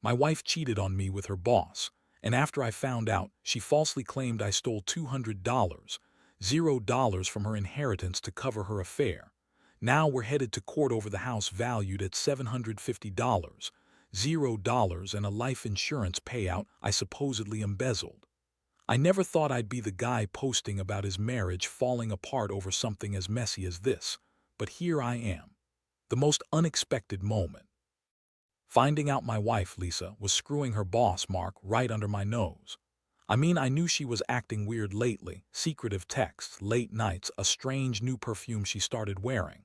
My wife cheated on me with her boss, and after I found out, she falsely claimed I stole $200, $0 from her inheritance to cover her affair. Now we're headed to court over the house valued at $750, $0, and a life insurance payout I supposedly embezzled. I never thought I'd be the guy posting about his marriage falling apart over something as messy as this, but here I am. The most unexpected moment. Finding out my wife, Lisa, was screwing her boss, Mark, right under my nose. I mean, I knew she was acting weird lately, secretive texts, late nights, a strange new perfume she started wearing.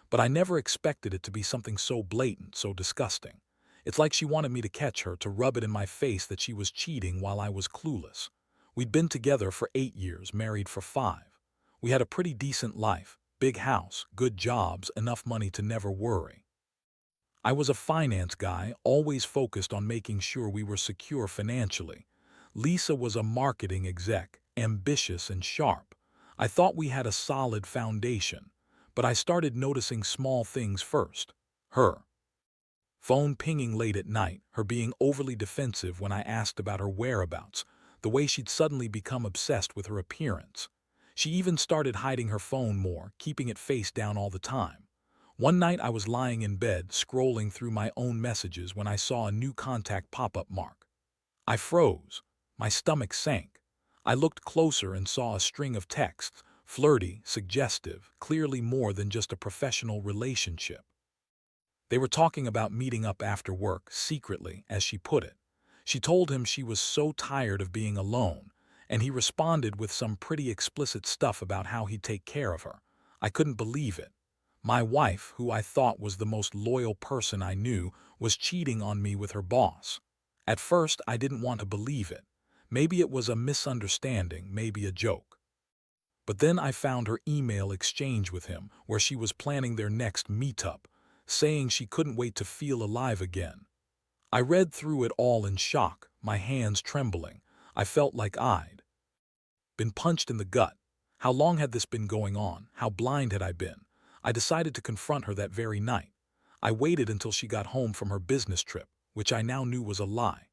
But I never expected it to be something so blatant, so disgusting. It's like she wanted me to catch her, to rub it in my face that she was cheating while I was clueless. We'd been together for 8 years, married for 5. We had a pretty decent life, big house, good jobs, enough money to never worry. I was a finance guy, always focused on making sure we were secure financially. Lisa was a marketing exec, ambitious and sharp. I thought we had a solid foundation, but I started noticing small things first. Her phone pinging late at night, her being overly defensive when I asked about her whereabouts, the way she'd suddenly become obsessed with her appearance. She even started hiding her phone more, keeping it face down all the time. One night I was lying in bed, scrolling through my own messages when I saw a new contact pop up, Mark. I froze. My stomach sank. I looked closer and saw a string of texts, flirty, suggestive, clearly more than just a professional relationship. They were talking about meeting up after work, secretly, as she put it. She told him she was so tired of being alone, and he responded with some pretty explicit stuff about how he'd take care of her. I couldn't believe it. My wife, who I thought was the most loyal person I knew, was cheating on me with her boss. At first, I didn't want to believe it. Maybe it was a misunderstanding, maybe a joke. But then I found her email exchange with him, where she was planning their next meetup, saying she couldn't wait to feel alive again. I read through it all in shock, my hands trembling. I felt like I'd been punched in the gut. How long had this been going on? How blind had I been? I decided to confront her that very night. I waited until she got home from her business trip, which I now knew was a lie.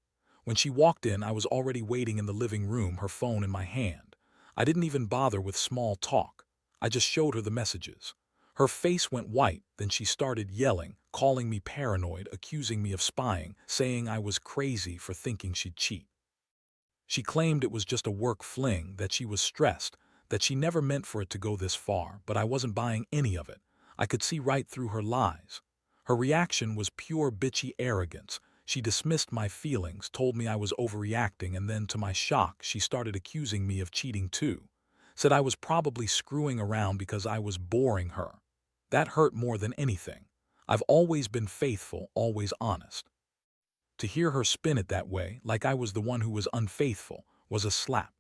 When she walked in, I was already waiting in the living room, her phone in my hand. I didn't even bother with small talk. I just showed her the messages. Her face went white, then she started yelling, calling me paranoid, accusing me of spying, saying I was crazy for thinking she'd cheat. She claimed it was just a work fling, that she was stressed, that she never meant for it to go this far, but I wasn't buying any of it. I could see right through her lies. Her reaction was pure bitchy arrogance. She dismissed my feelings, told me I was overreacting, and then, to my shock, she started accusing me of cheating too. Said I was probably screwing around because I was boring her. That hurt more than anything. I've always been faithful, always honest. To hear her spin it that way, like I was the one who was unfaithful, was a slap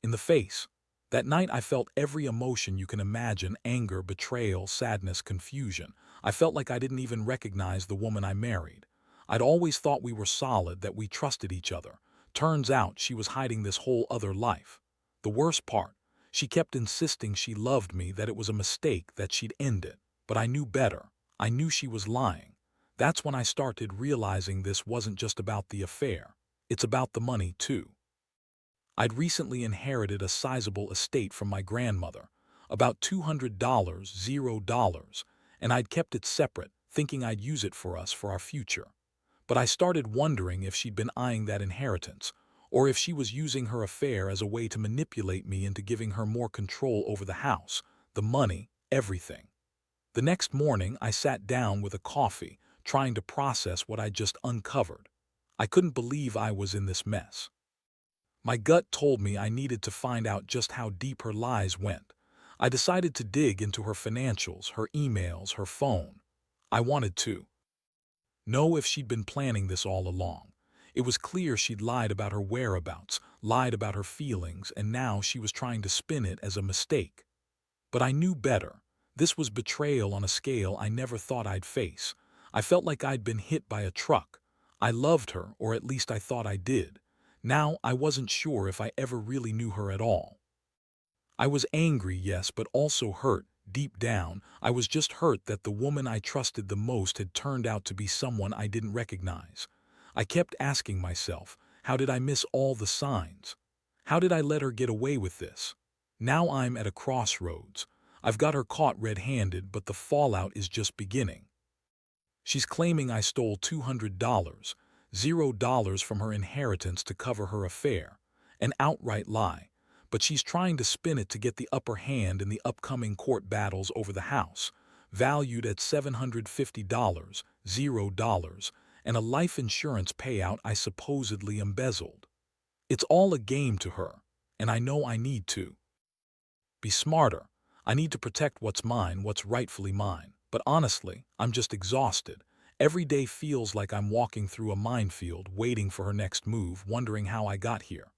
in the face. That night I felt every emotion you can imagine: anger, betrayal, sadness, confusion. I felt like I didn't even recognize the woman I married. I'd always thought we were solid, that we trusted each other. Turns out she was hiding this whole other life. The worst part, she kept insisting she loved me, that it was a mistake, that she'd end it. But I knew better. I knew she was lying. That's when I started realizing this wasn't just about the affair. It's about the money too. I'd recently inherited a sizable estate from my grandmother, about $200, $0, and I'd kept it separate, thinking I'd use it for us, for our future. But I started wondering if she'd been eyeing that inheritance, or if she was using her affair as a way to manipulate me into giving her more control over the house, the money, everything. The next morning, I sat down with a coffee, trying to process what I'd just uncovered. I couldn't believe I was in this mess. My gut told me I needed to find out just how deep her lies went. I decided to dig into her financials, her emails, her phone. I wanted to know if she'd been planning this all along. It was clear she'd lied about her whereabouts, lied about her feelings, and now she was trying to spin it as a mistake. But I knew better. This was betrayal on a scale I never thought I'd face. I felt like I'd been hit by a truck. I loved her, or at least I thought I did. Now I wasn't sure if I ever really knew her at all. I was angry, yes, but also hurt. Deep down, I was just hurt that the woman I trusted the most had turned out to be someone I didn't recognize. I kept asking myself, how did I miss all the signs? How did I let her get away with this? Now I'm at a crossroads. I've got her caught red-handed, but the fallout is just beginning. She's claiming I stole $200, $0 from her inheritance to cover her affair. An outright lie, but she's trying to spin it to get the upper hand in the upcoming court battles over the house, valued at $750, $0, and a life insurance payout I supposedly embezzled. It's all a game to her, and I know I need to be smarter. I need to protect what's mine, what's rightfully mine. But honestly, I'm just exhausted. Every day feels like I'm walking through a minefield, waiting for her next move, wondering how I got here.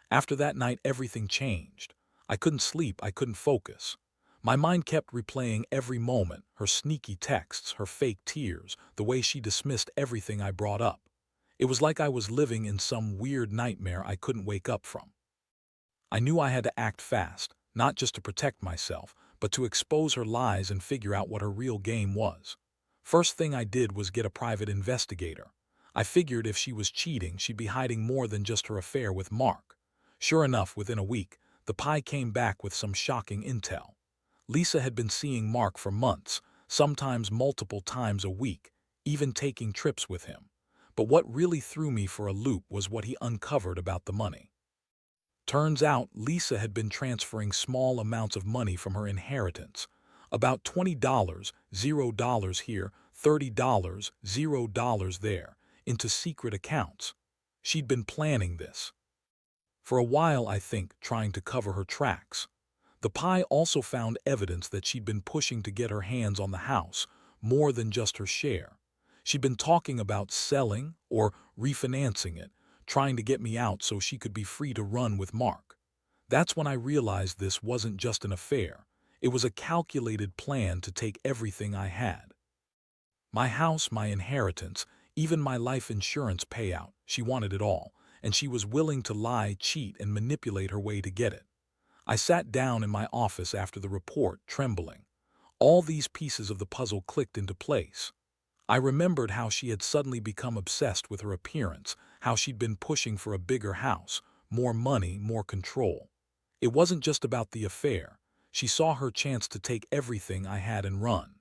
After that night, everything changed. I couldn't sleep, I couldn't focus. My mind kept replaying every moment, her sneaky texts, her fake tears, the way she dismissed everything I brought up. It was like I was living in some weird nightmare I couldn't wake up from. I knew I had to act fast, not just to protect myself, but to expose her lies and figure out what her real game was. First thing I did was get a private investigator. I figured if she was cheating, she'd be hiding more than just her affair with Mark. Sure enough, within a week, the pie came back with some shocking intel. Lisa had been seeing Mark for months, sometimes multiple times a week, even taking trips with him. But what really threw me for a loop was what he uncovered about the money. Turns out Lisa had been transferring small amounts of money from her inheritance, about $20, $0 here, $30, $0 there, into secret accounts. She'd been planning this for a while, I think, trying to cover her tracks. The pie also found evidence that she'd been pushing to get her hands on the house, more than just her share. She'd been talking about selling or refinancing it, trying to get me out so she could be free to run with Mark. That's when I realized this wasn't just an affair. It was a calculated plan to take everything I had. My house, my inheritance, even my life insurance payout. She wanted it all, and she was willing to lie, cheat, and manipulate her way to get it. I sat down in my office after the report, trembling. All these pieces of the puzzle clicked into place. I remembered how she had suddenly become obsessed with her appearance, how she'd been pushing for a bigger house, more money, more control. It wasn't just about the affair. She saw her chance to take everything I had and run.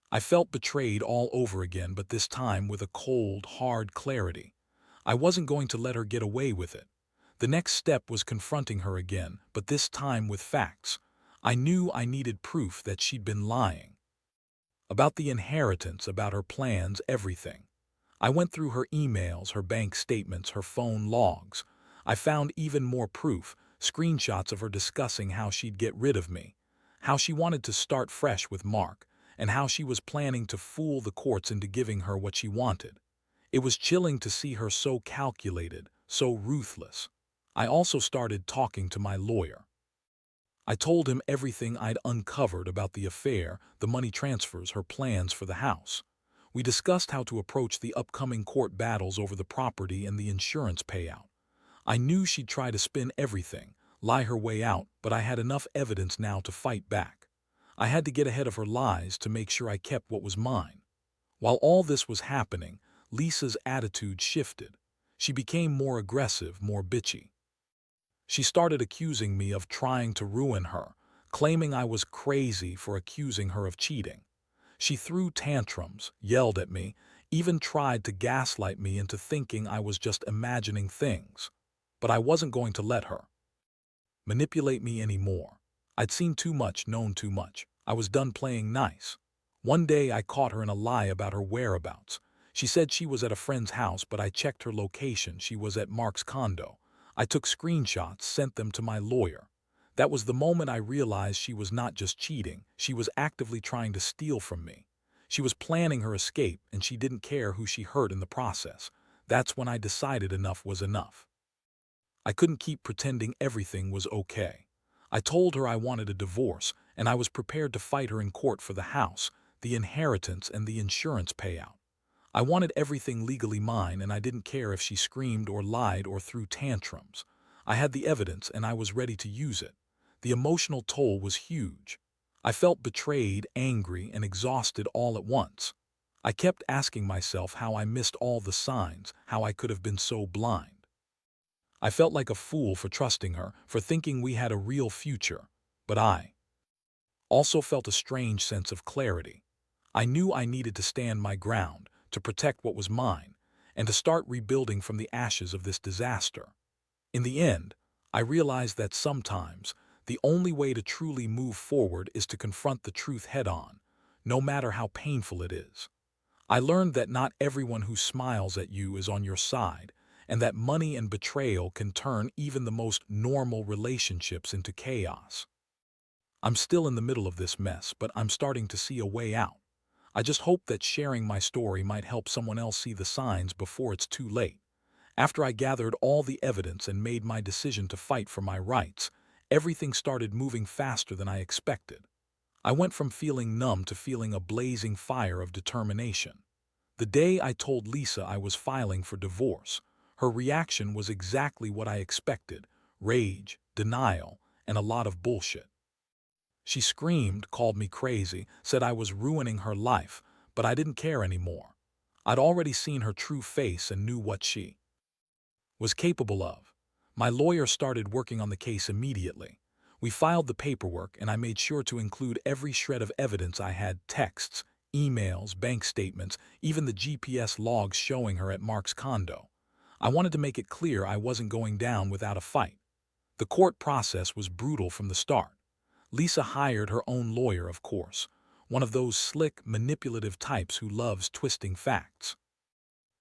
I felt betrayed all over again, but this time with a cold, hard clarity. I wasn't going to let her get away with it. The next step was confronting her again, but this time with facts. I knew I needed proof that she'd been lying. About the inheritance, about her plans, everything. I went through her emails, her bank statements, her phone logs. I found even more proof, screenshots of her discussing how she'd get rid of me, how she wanted to start fresh with Mark, and how she was planning to fool the courts into giving her what she wanted. It was chilling to see her so calculated, so ruthless. I also started talking to my lawyer. I told him everything I'd uncovered about the affair, the money transfers, her plans for the house. We discussed how to approach the upcoming court battles over the property and the insurance payout. I knew she'd try to spin everything, lie her way out, but I had enough evidence now to fight back. I had to get ahead of her lies to make sure I kept what was mine. While all this was happening, Lisa's attitude shifted. She became more aggressive, more bitchy. She started accusing me of trying to ruin her, claiming I was crazy for accusing her of cheating. She threw tantrums, yelled at me, even tried to gaslight me into thinking I was just imagining things. But I wasn't going to let her manipulate me anymore. I'd seen too much, known too much. I was done playing nice. One day I caught her in a lie about her whereabouts. She said she was at a friend's house, but I checked her location. She was at Mark's condo. I took screenshots, sent them to my lawyer. That was the moment I realized she was not just cheating, she was actively trying to steal from me. She was planning her escape, and she didn't care who she hurt in the process. That's when I decided enough was enough. I couldn't keep pretending everything was okay. I told her I wanted a divorce, and I was prepared to fight her in court for the house, the inheritance, and the insurance payout. I wanted everything legally mine, and I didn't care if she screamed or lied or threw tantrums. I had the evidence, and I was ready to use it. The emotional toll was huge. I felt betrayed, angry, and exhausted all at once. I kept asking myself how I missed all the signs, how I could have been so blind. I felt like a fool for trusting her, for thinking we had a real future. But I also felt a strange sense of clarity. I knew I needed to stand my ground, to protect what was mine, and to start rebuilding from the ashes of this disaster. In the end, I realized that sometimes the only way to truly move forward is to confront the truth head-on, no matter how painful it is. I learned that not everyone who smiles at you is on your side, and that money and betrayal can turn even the most normal relationships into chaos. I'm still in the middle of this mess, but I'm starting to see a way out. I just hope that sharing my story might help someone else see the signs before it's too late. After I gathered all the evidence and made my decision to fight for my rights, everything started moving faster than I expected. I went from feeling numb to feeling a blazing fire of determination. The day I told Lisa I was filing for divorce, her reaction was exactly what I expected: rage, denial, and a lot of bullshit. She screamed, called me crazy, said I was ruining her life, but I didn't care anymore. I'd already seen her true face and knew what she was capable of. My lawyer started working on the case immediately. We filed the paperwork, and I made sure to include every shred of evidence I had: texts, emails, bank statements, even the GPS logs showing her at Mark's condo. I wanted to make it clear I wasn't going down without a fight. The court process was brutal from the start. Lisa hired her own lawyer, of course, one of those slick, manipulative types who loves twisting facts.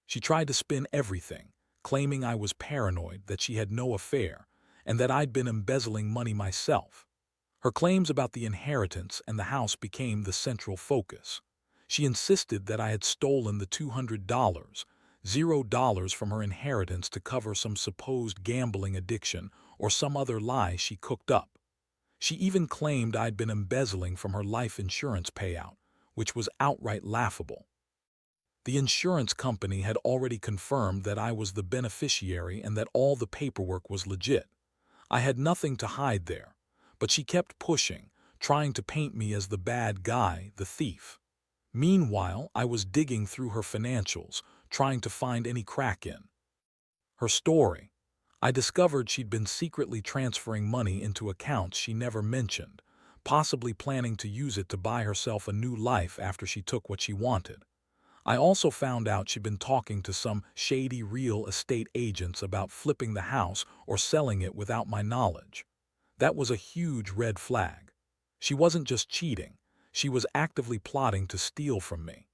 She tried to spin everything, claiming I was paranoid, that she had no affair, and that I'd been embezzling money myself. Her claims about the inheritance and the house became the central focus. She insisted that I had stolen the $200, $0 from her inheritance to cover some supposed gambling addiction or some other lie she cooked up. She even claimed I'd been embezzling from her life insurance payout, which was outright laughable. The insurance company had already confirmed that I was the beneficiary and that all the paperwork was legit. I had nothing to hide there, but she kept pushing, trying to paint me as the bad guy, the thief. Meanwhile, I was digging through her financials, trying to find any crack in her story. I discovered she'd been secretly transferring money into accounts she never mentioned, possibly planning to use it to buy herself a new life after she took what she wanted. I also found out she'd been talking to some shady real estate agents about flipping the house or selling it without my knowledge. That was a huge red flag. She wasn't just cheating, she was actively plotting to steal from me.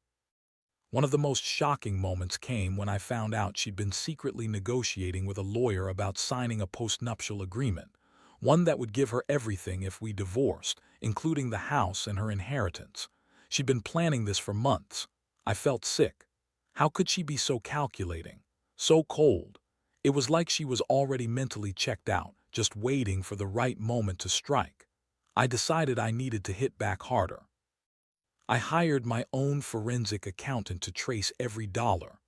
One of the most shocking moments came when I found out she'd been secretly negotiating with a lawyer about signing a postnuptial agreement, one that would give her everything if we divorced, including the house and her inheritance. She'd been planning this for months. I felt sick. How could she be so calculating, so cold? It was like she was already mentally checked out, just waiting for the right moment to strike. I decided I needed to hit back harder. I hired my own forensic accountant to trace every dollar.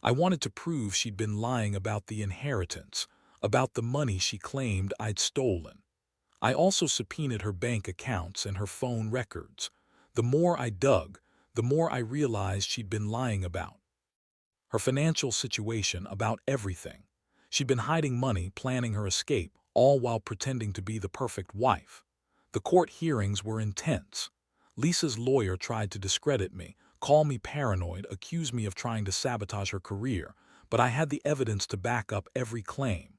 I wanted to prove she'd been lying about the inheritance, about the money she claimed I'd stolen. I also subpoenaed her bank accounts and her phone records. The more I dug, the more I realized she'd been lying about her financial situation, about everything. She'd been hiding money, planning her escape, all while pretending to be the perfect wife. The court hearings were intense. Lisa's lawyer tried to discredit me, call me paranoid, accuse me of trying to sabotage her career, but I had the evidence to back up every claim.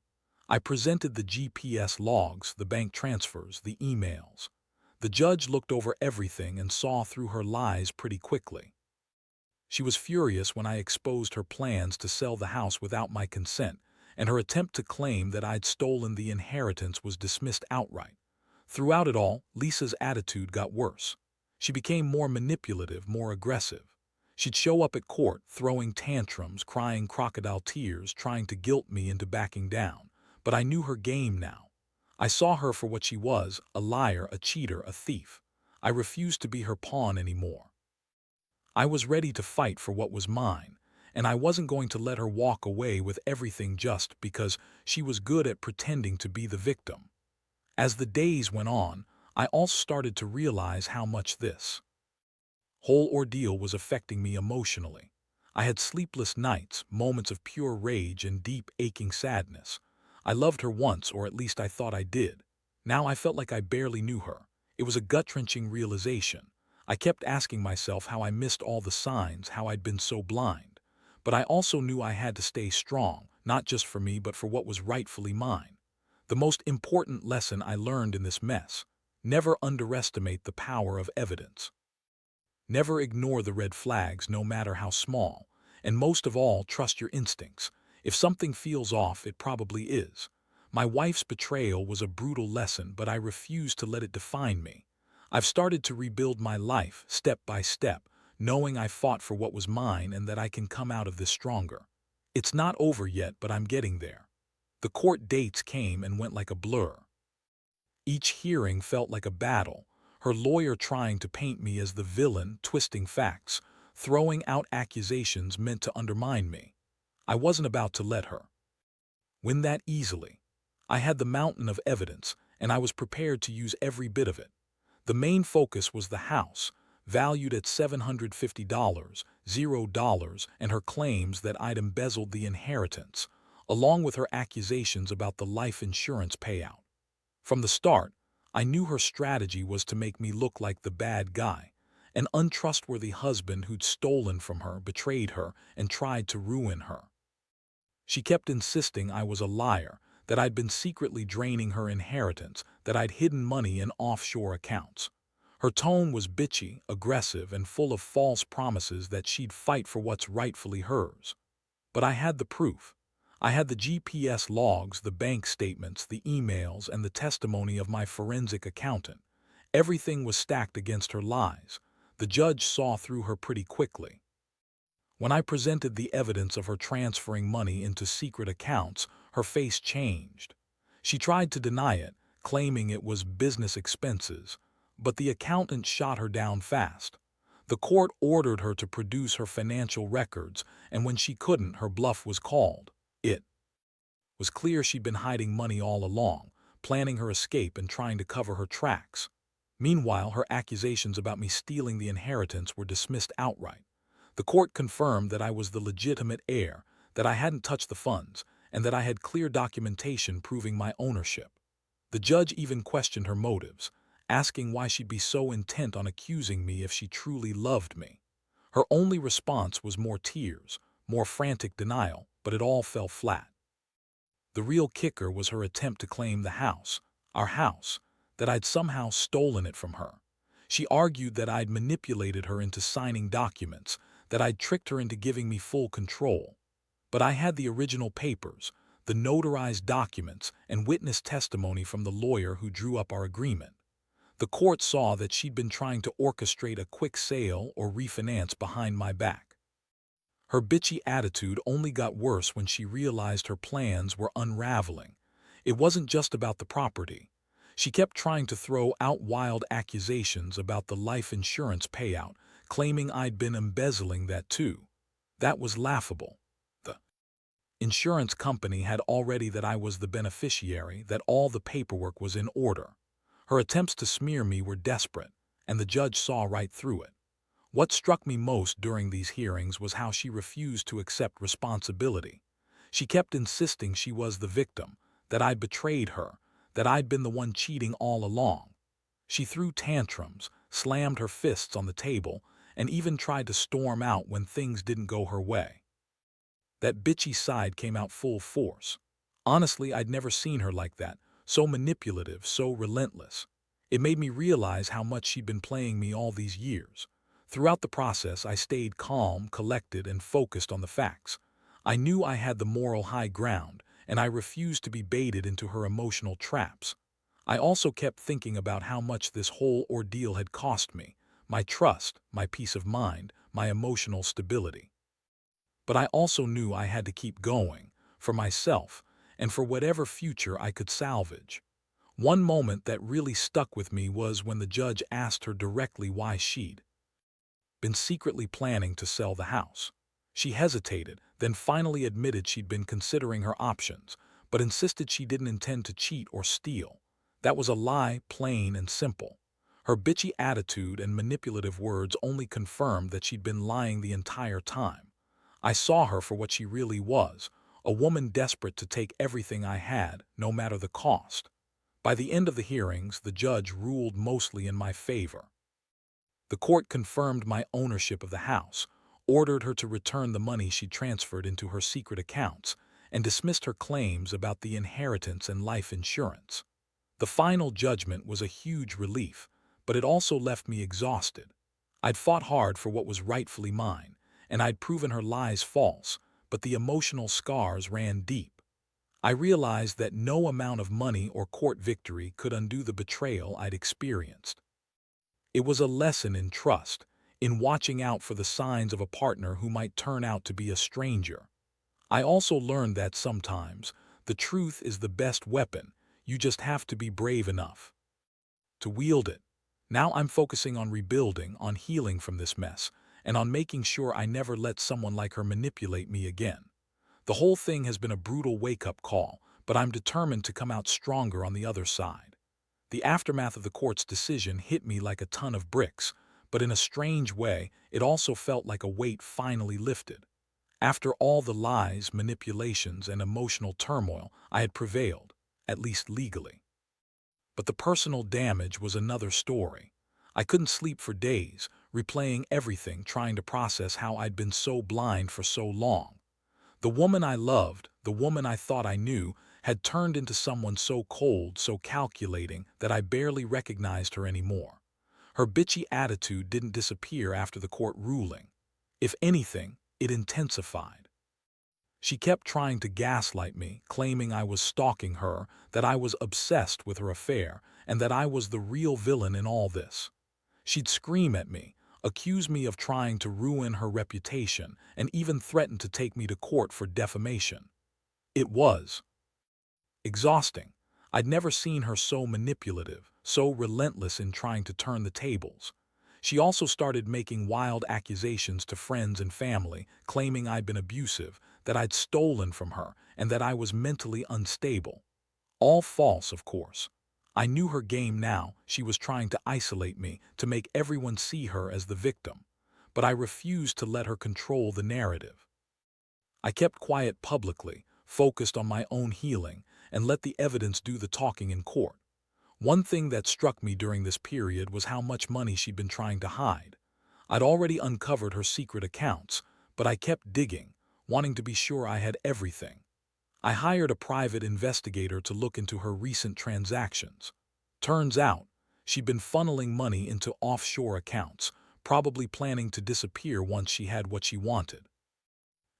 I presented the GPS logs, the bank transfers, the emails. The judge looked over everything and saw through her lies pretty quickly. She was furious when I exposed her plans to sell the house without my consent, and her attempt to claim that I'd stolen the inheritance was dismissed outright. Throughout it all, Lisa's attitude got worse. She became more manipulative, more aggressive. She'd show up at court, throwing tantrums, crying crocodile tears, trying to guilt me into backing down. But I knew her game now. I saw her for what she was: a liar, a cheater, a thief. I refused to be her pawn anymore. I was ready to fight for what was mine, and I wasn't going to let her walk away with everything just because she was good at pretending to be the victim. As the days went on, I also started to realize how much this Whole ordeal was affecting me emotionally. I had sleepless nights, moments of pure rage and deep, aching sadness. I loved her once, or at least I thought I did. Now I felt like I barely knew her. It was a gut-wrenching realization. I kept asking myself how I missed all the signs, how I'd been so blind. But I also knew I had to stay strong, not just for me, but for what was rightfully mine. The most important lesson I learned in this mess: never underestimate the power of evidence. Never ignore the red flags, no matter how small. And most of all, trust your instincts. If something feels off, it probably is. My wife's betrayal was a brutal lesson, but I refuse to let it define me. I've started to rebuild my life, step by step, knowing I fought for what was mine and that I can come out of this stronger. It's not over yet, but I'm getting there. The court dates came and went like a blur. Each hearing felt like a battle, her lawyer trying to paint me as the villain, twisting facts, throwing out accusations meant to undermine me. I wasn't about to let her win that easily. I had the mountain of evidence, and I was prepared to use every bit of it. The main focus was the house, valued at $750, $0, and her claims that I'd embezzled the inheritance, along with her accusations about the life insurance payout. From the start, I knew her strategy was to make me look like the bad guy, an untrustworthy husband who'd stolen from her, betrayed her, and tried to ruin her. She kept insisting I was a liar, that I'd been secretly draining her inheritance, that I'd hidden money in offshore accounts. Her tone was bitchy, aggressive, and full of false promises that she'd fight for what's rightfully hers. But I had the proof. I had the GPS logs, the bank statements, the emails, and the testimony of my forensic accountant. Everything was stacked against her lies. The judge saw through her pretty quickly. When I presented the evidence of her transferring money into secret accounts, her face changed. She tried to deny it, claiming it was business expenses, but the accountant shot her down fast. The court ordered her to produce her financial records, and when she couldn't, her bluff was called. It was clear she'd been hiding money all along, planning her escape and trying to cover her tracks. Meanwhile, her accusations about me stealing the inheritance were dismissed outright. The court confirmed that I was the legitimate heir, that I hadn't touched the funds, and that I had clear documentation proving my ownership. The judge even questioned her motives, asking why she'd be so intent on accusing me if she truly loved me. Her only response was more tears, more frantic denial, but it all fell flat. The real kicker was her attempt to claim the house, our house, that I'd somehow stolen it from her. She argued that I'd manipulated her into signing documents, that I'd tricked her into giving me full control. But I had the original papers, the notarized documents, and witness testimony from the lawyer who drew up our agreement. The court saw that she'd been trying to orchestrate a quick sale or refinance behind my back. Her bitchy attitude only got worse when she realized her plans were unraveling. It wasn't just about the property. She kept trying to throw out wild accusations about the life insurance payout, claiming I'd been embezzling that too. That was laughable. The insurance company had already that I was the beneficiary, that all the paperwork was in order. Her attempts to smear me were desperate, and the judge saw right through it. What struck me most during these hearings was how she refused to accept responsibility. She kept insisting she was the victim, that I'd betrayed her, that I'd been the one cheating all along. She threw tantrums, slammed her fists on the table, and even tried to storm out when things didn't go her way. That bitchy side came out full force. Honestly, I'd never seen her like that, so manipulative, so relentless. It made me realize how much she'd been playing me all these years. Throughout the process, I stayed calm, collected, and focused on the facts. I knew I had the moral high ground, and I refused to be baited into her emotional traps. I also kept thinking about how much this whole ordeal had cost me: my trust, my peace of mind, my emotional stability. But I also knew I had to keep going, for myself, and for whatever future I could salvage. One moment that really stuck with me was when the judge asked her directly why she'd been secretly planning to sell the house. She hesitated, then finally admitted she'd been considering her options, but insisted she didn't intend to cheat or steal. That was a lie, plain and simple. Her bitchy attitude and manipulative words only confirmed that she'd been lying the entire time. I saw her for what she really was, a woman desperate to take everything I had, no matter the cost. By the end of the hearings, the judge ruled mostly in my favor. The court confirmed my ownership of the house, ordered her to return the money she transferred into her secret accounts, and dismissed her claims about the inheritance and life insurance. The final judgment was a huge relief, but it also left me exhausted. I'd fought hard for what was rightfully mine, and I'd proven her lies false, but the emotional scars ran deep. I realized that no amount of money or court victory could undo the betrayal I'd experienced. It was a lesson in trust, in watching out for the signs of a partner who might turn out to be a stranger. I also learned that sometimes the truth is the best weapon. You just have to be brave enough to wield it. Now I'm focusing on rebuilding, on healing from this mess, and on making sure I never let someone like her manipulate me again. The whole thing has been a brutal wake-up call, but I'm determined to come out stronger on the other side. The aftermath of the court's decision hit me like a ton of bricks, but in a strange way, it also felt like a weight finally lifted. After all the lies, manipulations, and emotional turmoil, I had prevailed, at least legally. But the personal damage was another story. I couldn't sleep for days, replaying everything, trying to process how I'd been so blind for so long. The woman I loved, the woman I thought I knew, had turned into someone so cold, so calculating, that I barely recognized her anymore. Her bitchy attitude didn't disappear after the court ruling. If anything, it intensified. She kept trying to gaslight me, claiming I was stalking her, that I was obsessed with her affair, and that I was the real villain in all this. She'd scream at me, accuse me of trying to ruin her reputation, and even threaten to take me to court for defamation. It was exhausting. I'd never seen her so manipulative, so relentless in trying to turn the tables. She also started making wild accusations to friends and family, claiming I'd been abusive, that I'd stolen from her, and that I was mentally unstable. All false, of course. I knew her game now. She was trying to isolate me, to make everyone see her as the victim. But I refused to let her control the narrative. I kept quiet publicly, focused on my own healing, and let the evidence do the talking in court. One thing that struck me during this period was how much money she'd been trying to hide. I'd already uncovered her secret accounts, but I kept digging, wanting to be sure I had everything. I hired a private investigator to look into her recent transactions. Turns out, she'd been funneling money into offshore accounts, probably planning to disappear once she had what she wanted.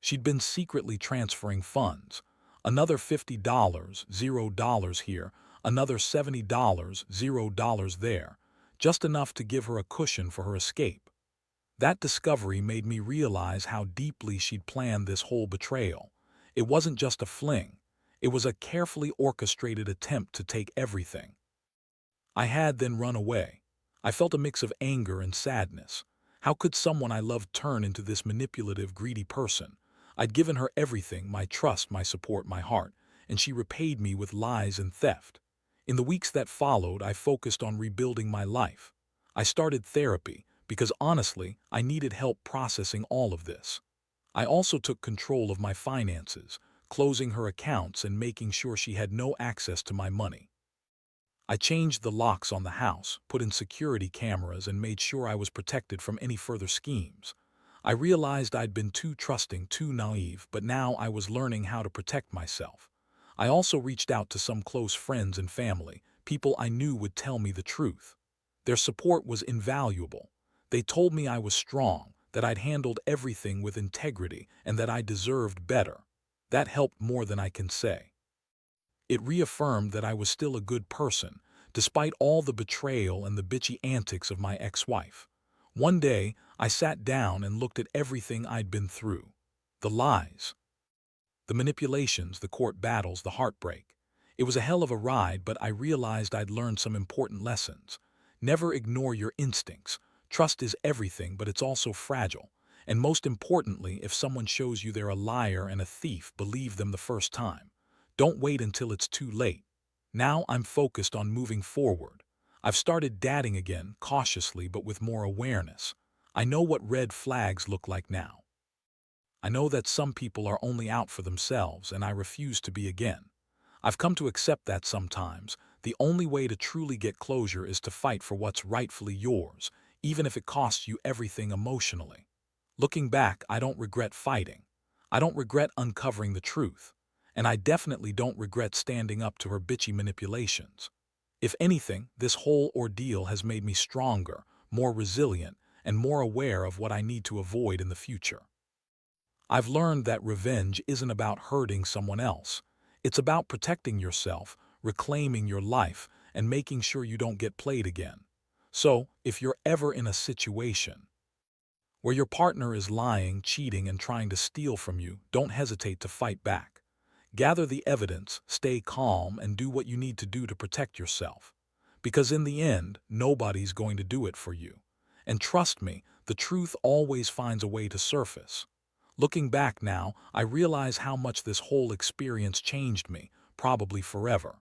She'd been secretly transferring funds, another $50, $0 here, another $70, $0 there, just enough to give her a cushion for her escape. That discovery made me realize how deeply she'd planned this whole betrayal. It wasn't just a fling. It was a carefully orchestrated attempt to take everything. I had then run away. I felt a mix of anger and sadness. How could someone I loved turn into this manipulative, greedy person? I'd given her everything, my trust, my support, my heart, and she repaid me with lies and theft. In the weeks that followed, I focused on rebuilding my life. I started therapy because honestly, I needed help processing all of this. I also took control of my finances, closing her accounts and making sure she had no access to my money. I changed the locks on the house, put in security cameras, and made sure I was protected from any further schemes. I realized I'd been too trusting, too naive, but now I was learning how to protect myself. I also reached out to some close friends and family, people I knew would tell me the truth. Their support was invaluable. They told me I was strong, that I'd handled everything with integrity, and that I deserved better. That helped more than I can say. It reaffirmed that I was still a good person, despite all the betrayal and the bitchy antics of my ex-wife. One day, I sat down and looked at everything I'd been through. The lies, the manipulations, the court battles, the heartbreak. It was a hell of a ride, but I realized I'd learned some important lessons. Never ignore your instincts. Trust is everything, but it's also fragile. And most importantly, if someone shows you they're a liar and a thief, believe them the first time. Don't wait until it's too late. Now I'm focused on moving forward. I've started dating again, cautiously but with more awareness. I know what red flags look like now. I know that some people are only out for themselves, and I refuse to be again. I've come to accept that sometimes the only way to truly get closure is to fight for what's rightfully yours, even if it costs you everything emotionally. Looking back, I don't regret fighting. I don't regret uncovering the truth. And I definitely don't regret standing up to her bitchy manipulations. If anything, this whole ordeal has made me stronger, more resilient, and more aware of what I need to avoid in the future. I've learned that revenge isn't about hurting someone else. It's about protecting yourself, reclaiming your life, and making sure you don't get played again. So, if you're ever in a situation where your partner is lying, cheating, and trying to steal from you, don't hesitate to fight back. Gather the evidence, stay calm, and do what you need to do to protect yourself. Because in the end, nobody's going to do it for you. And trust me, the truth always finds a way to surface. Looking back now, I realize how much this whole experience changed me, probably forever.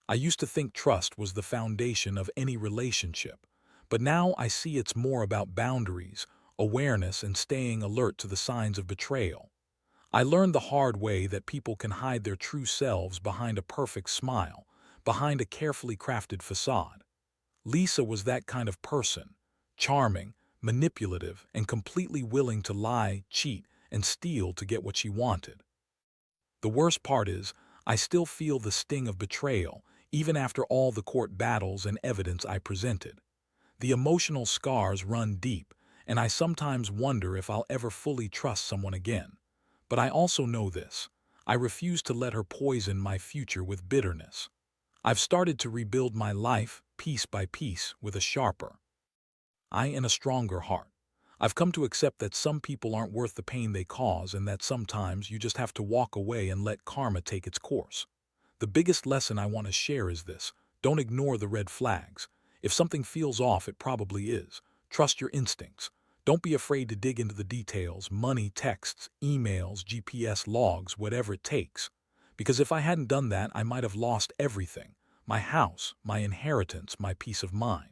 I used to think trust was the foundation of any relationship, but now I see it's more about boundaries, awareness, and staying alert to the signs of betrayal. I learned the hard way that people can hide their true selves behind a perfect smile, behind a carefully crafted facade. Lisa was that kind of person, charming, manipulative, and completely willing to lie, cheat, and steal to get what she wanted. The worst part is, I still feel the sting of betrayal, even after all the court battles and evidence I presented. The emotional scars run deep, and I sometimes wonder if I'll ever fully trust someone again. But I also know this: I refuse to let her poison my future with bitterness. I've started to rebuild my life, piece by piece, with a sharper eye and a stronger heart. I've come to accept that some people aren't worth the pain they cause, and that sometimes you just have to walk away and let karma take its course. The biggest lesson I want to share is this: don't ignore the red flags. If something feels off, it probably is. Trust your instincts. Don't be afraid to dig into the details: money, texts, emails, GPS logs, whatever it takes. Because if I hadn't done that, I might have lost everything: my house, my inheritance, my peace of mind.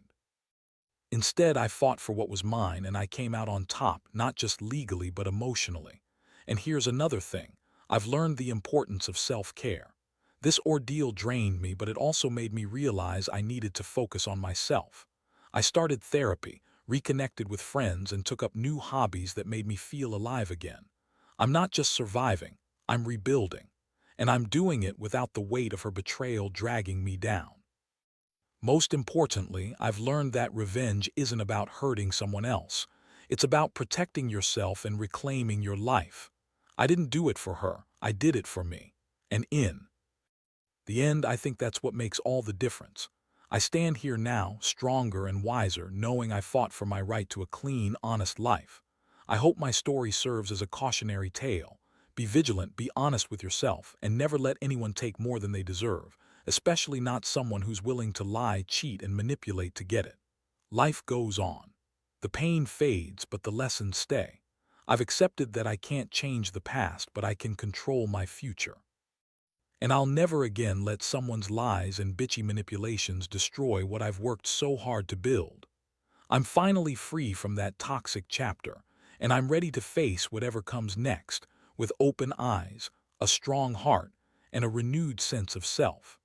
Instead, I fought for what was mine, and I came out on top, not just legally but emotionally. And here's another thing: I've learned the importance of self-care. This ordeal drained me, but it also made me realize I needed to focus on myself. I started therapy, reconnected with friends, and took up new hobbies that made me feel alive again. I'm not just surviving, I'm rebuilding. And I'm doing it without the weight of her betrayal dragging me down. Most importantly, I've learned that revenge isn't about hurting someone else. It's about protecting yourself and reclaiming your life. I didn't do it for her, I did it for me. And in the end, I think that's what makes all the difference. I stand here now, stronger and wiser, knowing I fought for my right to a clean, honest life. I hope my story serves as a cautionary tale. Be vigilant, be honest with yourself, and never let anyone take more than they deserve, especially not someone who's willing to lie, cheat, and manipulate to get it. Life goes on. The pain fades, but the lessons stay. I've accepted that I can't change the past, but I can control my future. And I'll never again let someone's lies and bitchy manipulations destroy what I've worked so hard to build. I'm finally free from that toxic chapter, and I'm ready to face whatever comes next with open eyes, a strong heart, and a renewed sense of self.